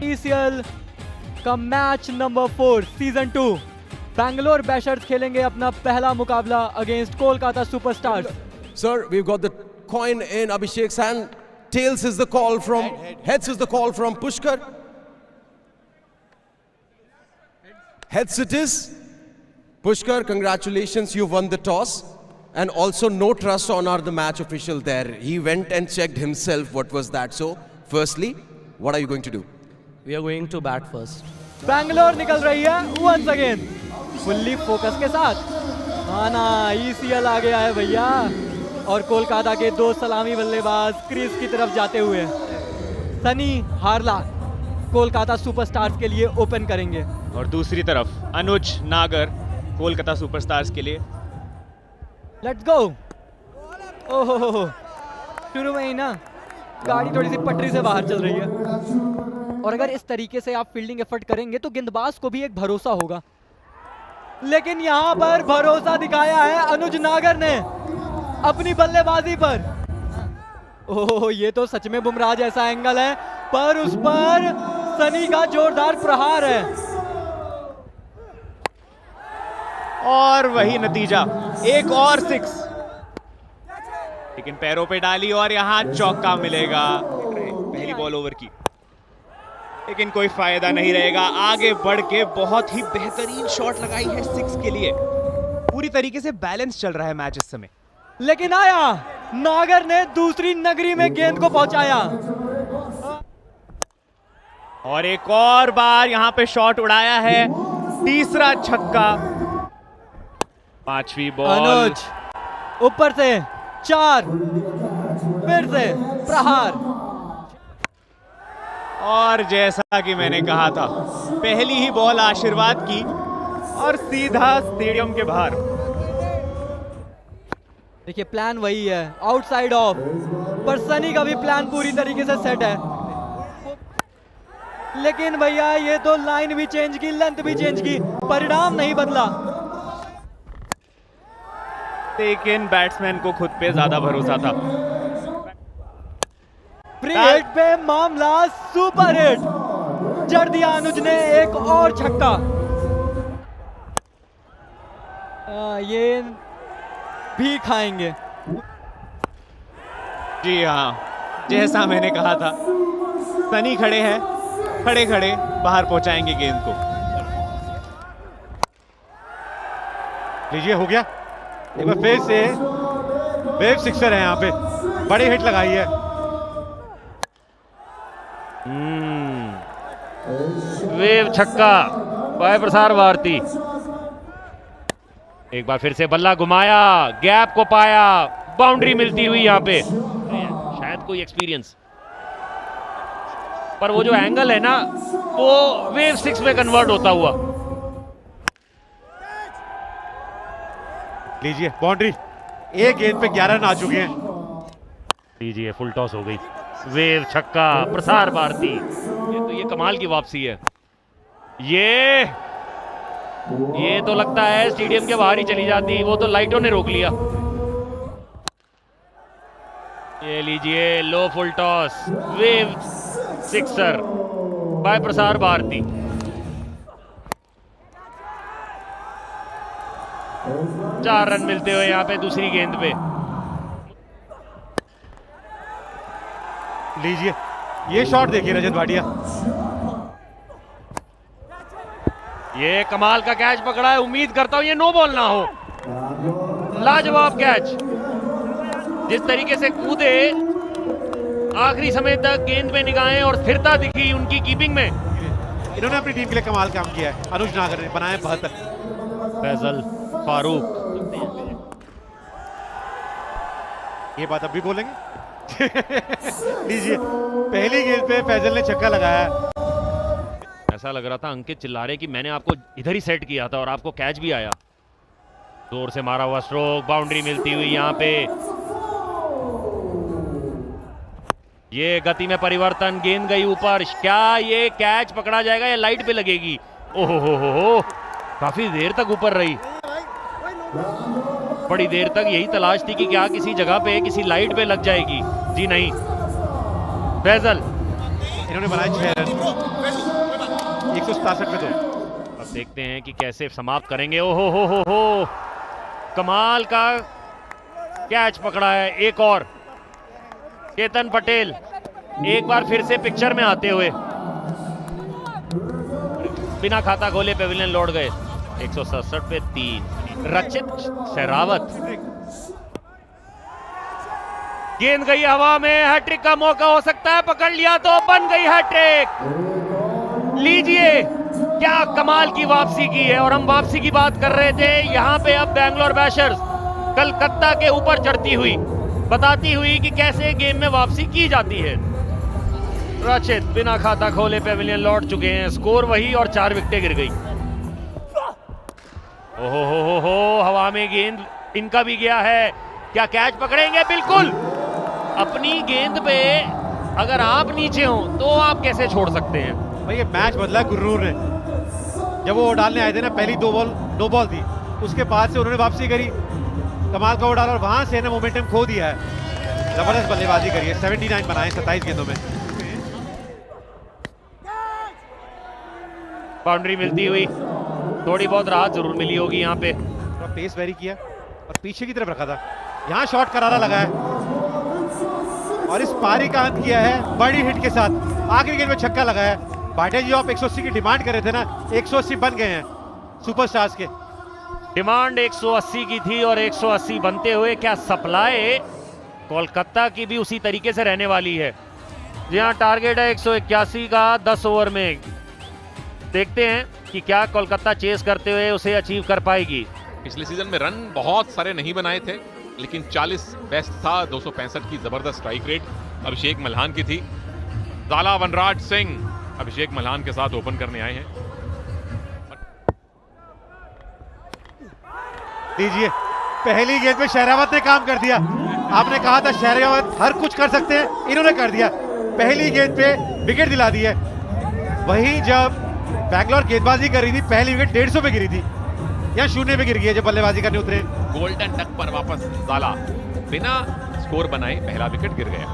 IECL का match number 4 season 2। Bangalore बैशर्स खेलेंगे अपना पहला मुकाबला against Kolkata superstars. Sir, we've got the coin in Abhishek's hand. Tails is the call from, heads is the call from Pushkar. Heads it is. Pushkar, congratulations, you won the toss. And also no trust on the match official there. He went and checked himself what was that. So, firstly, what are you going to do? We are going to bat first. Bangalore निकल रही है once again fully focus के साथ। हाँ ना, IECL आ गया है भैया। और कोलकाता के 2 सलामी बल्लेबाज क्रीज की तरफ जाते हुए सनी हारला कोलकाता सुपरस्टार्स के लिए ओपन करेंगे। और दूसरी तरफ अनुज नागर कोलकाता सुपरस्टार्स के लिए। Let's go. ओहो, शुरू में ही ना गाड़ी थोड़ी सी पटरी से बाहर चल रही है। और अगर इस तरीके से आप फील्डिंग एफर्ट करेंगे तो गेंदबाज को भी एक भरोसा होगा, लेकिन यहाँ पर भरोसा दिखाया है अनुज नागर ने अपनी बल्लेबाजी पर। ओह, ये तो सच में बुमराह जैसा एंगल है, पर उस पर सनी का जोरदार प्रहार है। और वही नतीजा, एक और 6, लेकिन पैरों पे डाली और यहाँ चौका मिलेगा पहली बॉल ओवर की, लेकिन कोई फायदा नहीं रहेगा। आगे बढ़ के बहुत ही बेहतरीन शॉट लगाई है 6 के लिए। पूरी तरीके से बैलेंस चल रहा है मैच इस समय, लेकिन आया नागर ने दूसरी नगरी में गेंद को पहुंचाया। और एक और बार यहाँ पे शॉट उड़ाया है, तीसरा छक्का। 5वीं बॉल, अनुज ऊपर से 4, फिर से प्रहार। और जैसा कि मैंने कहा था, पहली ही बॉल आशीर्वाद की और सीधा स्टेडियम के बाहर। देखिए प्लान वही है, आउटसाइड ऑफ, पर सनी का भी प्लान पूरी तरीके से सेट है। लेकिन भैया ये तो लाइन भी चेंज की, लेंथ भी चेंज की, परिणाम नहीं बदला। लेकिन बैट्समैन को खुद पे ज्यादा भरोसा था। फ्री हिट पे मामला सुपर हिट, जड़ दिया अनुज ने एक और छक्का। ये भी खाएंगे। जी हाँ, जैसा मैंने कहा था, सनी खड़े हैं, खड़े खड़े बाहर पहुंचाएंगे गेंद को। लीजिए, हो गया। एक बार फिर से वेव सिक्सर है, यहाँ पे बड़ी हिट लगाई है। वेव छक्का बाय प्रसार भारती। एक बार फिर से बल्ला घुमाया, गैप को पाया, बाउंड्री मिलती हुई यहाँ पे। शायद कोई एक्सपीरियंस, पर वो जो एंगल है ना, वो वेव 6 में कन्वर्ट होता हुआ। लीजिए, बाउंड्री। एक गेंद पे 11 रन आ चुके हैं। लीजिए, फुल टॉस हो गई। वेव छक्का, प्रसार भारती। ये कमाल की वापसी है। ये तो लगता है स्टेडियम के बाहर ही चली जाती, वो तो लाइटों ने रोक लिया। ये लीजिए, लो full toss, wave sixer by Prasar Bharati. चार रन मिलते हुए यहाँ पे दूसरी गेंद पे। लीजिए, ये शॉट देखिए रजत भाटिया। ये कमाल का कैच पकड़ा है। उम्मीद करता हूं ये नो बॉल ना हो। लाजवाब कैच, जिस तरीके से कूदे, आखिरी समय तक गेंद में निगाहें और स्थिरता दिखी उनकी कीपिंग में। इन्होंने अपनी टीम के लिए कमाल काम किया है। अनुज नागर ने बनाए 72। फैजल फारूक, ये बात अब भी बोलेंगे। लीजिए, पहली गेंद पे फैजल ने छक्का लगाया। ऐसा लग रहा था अंकित चिल्ला रहे कि मैंने आपको इधर ही सेट किया था और आपको कैच भी आया। जोर से मारा हुआ स्ट्रोक, बाउंड्री मिलती हुई यहाँ पे। ये गति में परिवर्तन, गेंद गई ऊपर। क्या ये कैच पकड़ा जाएगा या लाइट पे लगेगी? ओहो हो, काफी देर तक ऊपर रही। बड़ी देर तक यही तलाश थी कि क्या किसी जगह पे किसी लाइट पे लग जाएगी। जी नहीं, फैजल इन्होंने बनाए 6 रन, 167 पे 2। अब देखते हैं कि कैसे समाप्त करेंगे। ओहो हो, कमाल का कैच पकड़ा है। एक और चेतन पटेल एक बार फिर से पिक्चर में आते हुए बिना खाता खोले पेविलियन लौट गए। 167 पे 3। रचित शेरावत, गेंद गई हवा में, हैट्रिक का मौका हो सकता है, पकड़ लिया तो बन गई हैट्रिक। लीजिए क्या कमाल की वापसी की है। और हम वापसी की बात कर रहे थे, यहां पे अब बैंगलोर बैशर्स कलकत्ता के ऊपर चढ़ती हुई, बताती हुई कि कैसे गेम में वापसी की जाती है। रचित बिना खाता खोले पेविलियन लौट चुके हैं। स्कोर वही और 4 विकेटें गिर गई। ओहो हो, हवा में गेंद इनका भी गया है। क्या कैच पकड़ेंगे? बिल्कुल। अपनी गेंद पे अगर आप नीचे हो तो आप कैसे छोड़ सकते हैं? भाई ये मैच बदला गुर्रूर ने। जब वो डालने आए थे ना, पहली 2 बॉल नो बॉल थी, उसके बाद से उन्होंने वापसी करी, कमाल का वो डाला और वहां से ना मोमेंटम खो दिया है। जबरदस्त बल्लेबाजी करी है। 79 बनाए 27 गेंदों में। बाउंड्री मिलती हुई थोड़ी बहुत राहत जरूर मिली होगी यहाँ पे। थोड़ा पेस वेरी किया और पीछे की तरफ रखा था। यहाँ शॉट करारा लगा है और इस पारी का अंत किया है बड़ी हिट के साथ। आखिरी गेंद में छक्का लगा है। भाटिया जी आप 180 की डिमांड कर रहे थे ना, 180 बन गए हैं सुपरस्टार्स के। डिमांड 180 की थी और 180 बनते हुए क्या सप्लाई कोलकाता की भी उसी तरीके से रहने वाली है। जहां टारगेट है 181 का 10 ओवर में। देखते हैं कि क्या कोलकाता चेस करते हुए उसे अचीव कर पाएगी। पिछले सीजन में रन बहुत सारे नहीं बनाए थे, लेकिन 40 बेस्ट था। 265 की जबरदस्त स्ट्राइक रेट अभिषेक मल्हान की थी। ज़ाला वनराज सिंह अभिषेक मल्हान के साथ ओपन करने आए हैं। लीजिए, पहली गेंद पे शेरावत ने काम कर दिया। आपने कहा था शेरावत हर कुछ कर सकते हैं, इन्होंने कर दिया। पहली गेंद पे विकेट दिला दी है। वहीं जब बैंगलोर गेंदबाजी कर रही थी, पहली विकेट 150 पे गिरी थी, यहाँ 0 पे गिर गई है जब बल्लेबाजी करने उतरे। गोल्डन डक पर वापस ज़ाला बिना स्कोर बनाए पहला विकेट गिर गया।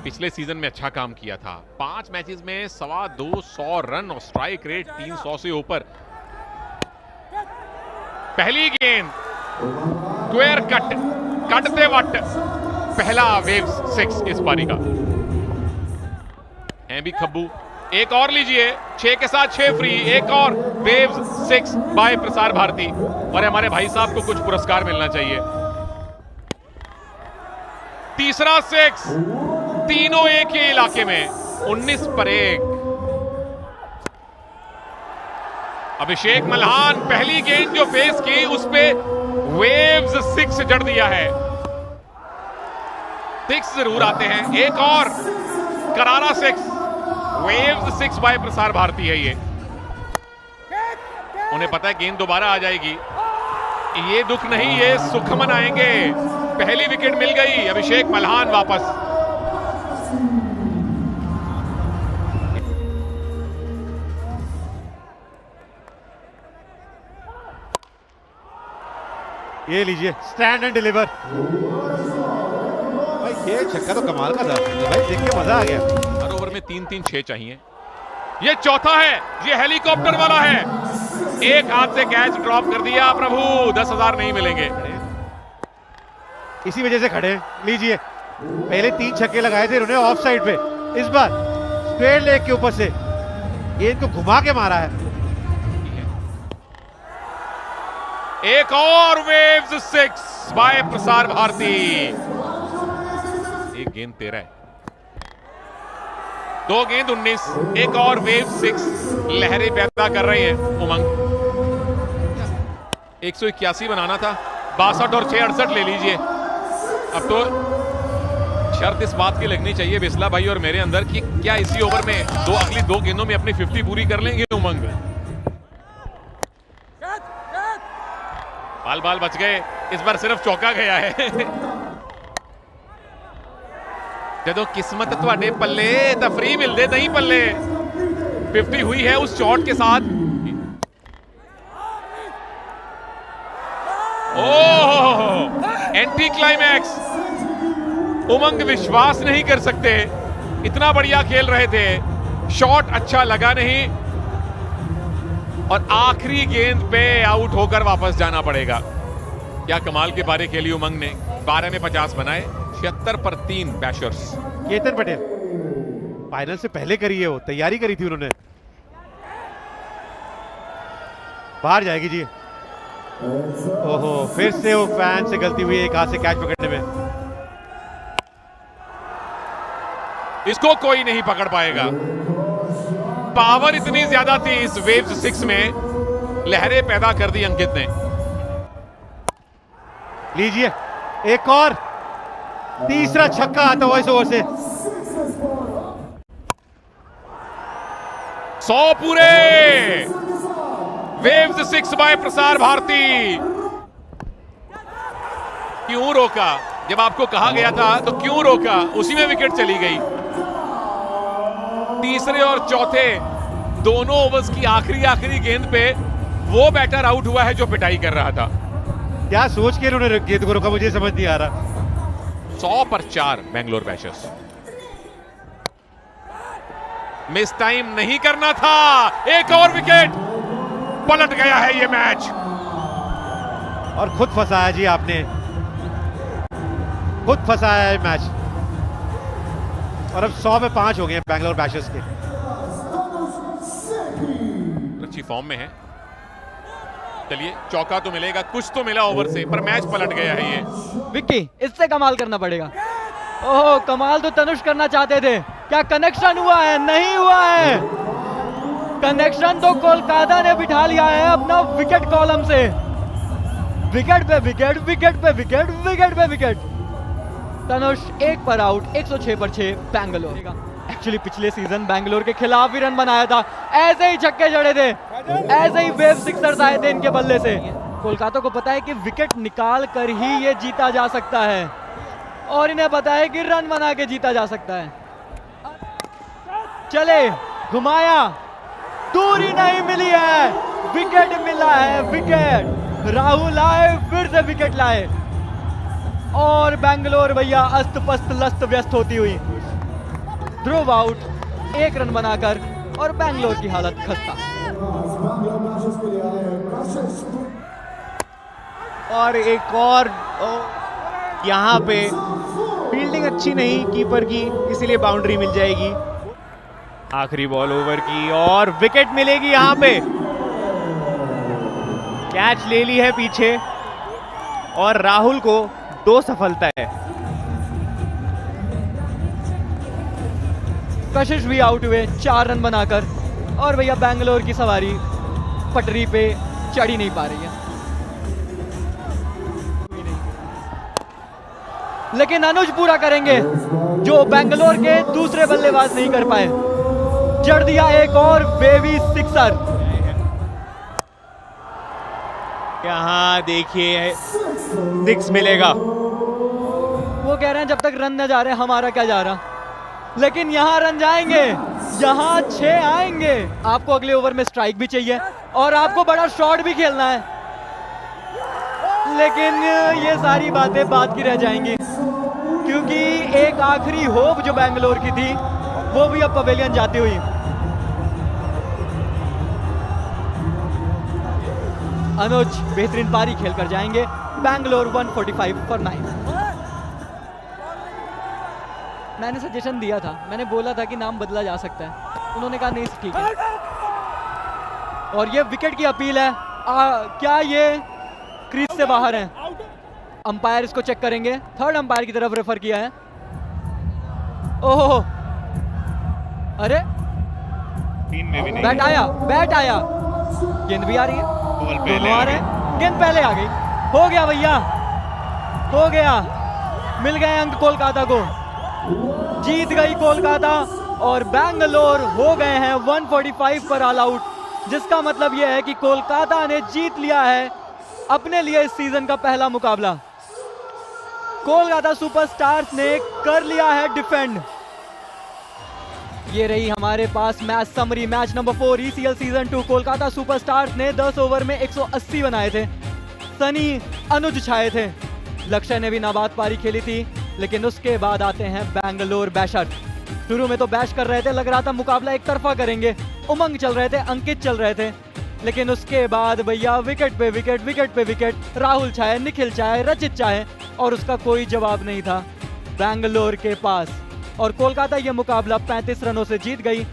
पिछले सीजन में अच्छा काम किया था। 5 मैचेस में 225 रन और स्ट्राइक रेट 300 से ऊपर। पहली गेंद स्क्वायर कट, कटते वट पहला वेव्स 6 इस पारी का है भी खब्बू। एक और लीजिए, 6 के साथ 6 फ्री। एक और वेव्स 6 बाय प्रसार भारती। और हमारे भाई साहब को कुछ पुरस्कार मिलना चाहिए। तीसरा 6, तीनों एक ही इलाके में। 19 पर 1। अभिषेक मल्हान पहली गेंद जो फेस की उस पे वेव्स 6 जड़ दिया है। 6 जरूर आते हैं। एक और करारा 6, वेव्स 6 बाय प्रसार भारती है। ये उन्हें पता है गेंद दोबारा आ जाएगी। ये दुख नहीं, ये सुख मनाएंगे। पहली विकेट मिल गई, अभिषेक मल्हान वापस। ये लीजिए, स्टैंड एंड डिलीवर। भाई ये छक्का तो कमाल का था भाई, देख के मजा आ गया। हर ओवर में 3-3-6 चाहिए। ये चौथा है, ये हेलीकॉप्टर वाला है। एक हाथ से कैच ड्रॉप कर दिया। प्रभु 10,000 नहीं मिलेंगे। इसी वजह से खड़े हैं। लीजिए, पहले 3 छक्के लगाए थे उन्होंने ऑफ साइड पे, इस बार स्क्वायर लेग के ऊपर से गेंद को घुमा के मारा है। एक और वेव्स 6 बाय प्रसार भारती। एक गेंद 13 है, 2 गेंद 19। एक और वेव 6 लहरें पैदा कर रहे हैं उमंग। 181 बनाना था, 62 और 6 68 ले लीजिए। अब तो शर्त इस बात की लगनी चाहिए बिस्ला भाई और मेरे अंदर कि क्या इसी ओवर में अगली 2 गेंदों में अपनी 50 पूरी कर लेंगे उमंग। बाल बाल बच गए, इस बार सिर्फ चौका गया है। जदों किस्मत तुहाडे पल्ले तां फ्री मिलदे नहीं पल्ले। 50 हुई है उस शॉट के साथ। ओह, एंटी क्लाइमैक्स। उमंग विश्वास नहीं कर सकते, इतना बढ़िया खेल रहे थे। शॉट अच्छा लगा नहीं और आखिरी गेंद पे आउट होकर वापस जाना पड़ेगा। क्या कमाल के पारी खेली उमंग ने, 12 में 50 बनाए, 76 पर 3 बैशर्स। केतन पटेल फाइनल से पहले करी है, वो तैयारी करी थी उन्होंने। बाहर जाएगी जी। ओहो, फिर से वो फैन से गलती हुई, एक हाथ से कैच पकड़ने में। इसको कोई नहीं पकड़ पाएगा। पावर इतनी ज्यादा थी इस वेव्स 6 में, लहरें पैदा कर दी अंकित ने। लीजिए एक और, तीसरा छक्का आता हुआ इस ओवर से। 100 पूरे। Waves 6 bye Prasar Bharti. क्यों रोका? जब आपको कहा गया था तो क्यों रोका? उसी में विकेट चली गई। तीसरे और चौथे दोनों ओवर्स की आखिरी गेंद पे वो बैटर आउट हुआ है जो पिटाई कर रहा था। क्या सोच के उन्होंने गेंद को रोका, मुझे समझ नहीं आ रहा। 100 पर 4 बेंगलोर बैशर्स। मिस टाइम नहीं करना था। एक और विकेट, पलट गया है ये मैच। और खुद फंसाया जी आपने, खुद फंसाया है मैच। और अब 100 में 5 हो गए बैंगलोर बैशर्स के। अच्छी फॉर्म में है। चलिए, चौका तो मिलेगा, कुछ तो मिला ओवर से, पर मैच पलट गया है ये। विक्की, इससे कमाल करना पड़ेगा। ओहो, कमाल तो तनुष करना चाहते थे। क्या कनेक्शन हुआ है? नहीं हुआ है। कनेक्शन तो कोलकाता ने बिठा लिया है अपना विकेट कॉलम से। विकेट पे विकेट, विकेट पे विकेट, विकेट पे विकेट। तनुष 1 पर आउट, 106 पर 6 बैंगलोर। एक्चुअली पिछले सीजन बैंगलोर के खिलाफ भी रन बनाया था, ऐसे ही छक्के जड़े थे, ऐसे ही वेव सिक्सर्स आए थे इनके बल्ले से। कोलकाता को पता है कि विकेट निकाल कर ही ये जीता जा सकता है, और इन्हें पता है कि रन बना के जीता जा सकता है। चले, घुमाया, दूरी नहीं मिली है, विकेट मिला है। विकेट, राहुल आए, फिर से विकेट लाए, और बैंगलोर भैया अस्त पस्त लस्त व्यस्त होती हुई ध्रुव आउट, 1 रन बनाकर, और बैंगलोर की हालत खस्ता। और एक और यहां पे फील्डिंग अच्छी नहीं कीपर की, इसीलिए बाउंड्री मिल जाएगी। आखिरी बॉल ओवर की और विकेट मिलेगी यहां पे। कैच ले ली है पीछे, और राहुल को 2 सफलता है। कशिश भी आउट हुए 4 रन बनाकर, और भैया बैंगलोर की सवारी पटरी पे चढ़ ही नहीं पा रही है। लेकिन अनुज पूरा करेंगे जो बैंगलोर के दूसरे बल्लेबाज नहीं कर पाए। जड़ दिया एक और बेबी सिक्सर। यहाँ देखिए 6 मिलेगा। वो कह रहे हैं जब तक रन न जा रहे हमारा क्या जा रहा, लेकिन यहाँ रन जाएंगे, यहाँ 6 आएंगे। आपको अगले ओवर में स्ट्राइक भी चाहिए और आपको बड़ा शॉट भी खेलना है, लेकिन ये सारी बातें बात की रह जाएंगी, क्योंकि एक आखिरी होप जो बैंगलोर की थी वो भी अब पवेलियन जाती हुई। अनुज बेहतरीन पारी खेलकर जाएंगे। बैंगलोर 145 for 9। मैंने सजेशन दिया था, मैंने बोला था कि नाम बदला जा सकता है, उन्होंने कहा नहीं ठीक है। और ये विकेट की अपील है। क्या ये क्रीज से बाहर है? अंपायर इसको चेक करेंगे, थर्ड अंपायर की तरफ रेफर किया है। ओहो, अरे बैट आया, बैट आया, गेंद भी आ रही है, दोनों आ रहे हैं, गेंद पहले आ गई। हो गया भैया, हो गया, मिल गए अंक कोलकाता को, जीत गई कोलकाता, और बैंगलोर हो गए हैं 145 पर ऑल आउट, जिसका मतलब यह है कि कोलकाता ने जीत लिया है अपने लिए इस सीजन का पहला मुकाबला। कोलकाता सुपरस्टार्स ने कर लिया है डिफेंड। ये रही हमारे पास match summary, match number 4 ECL season 2। Kolkata superstars ने 10 ओवर में 180 बनाए थे, सनी अनुज छाए थे, लक्ष्य ने भी नाबाद पारी खेली थी, लेकिन उसके बाद आते हैं बैंगलोर बैशर्स। शुरू में तो बैश कर रहे थे, लग रहा था मुकाबला एक तरफा करेंगे, उमंग चल रहे थे, अंकित चल रहे थे, लेकिन उसके बाद भैया विकेट पे विकेट, विकेट पे विकेट, राहुल चाहे, निखिल चाहे, रचित चाहे, और उसका कोई जवाब नहीं था बैंगलोर के पास। और कोलकाता ये मुकाबला 35 रनों से जीत गई।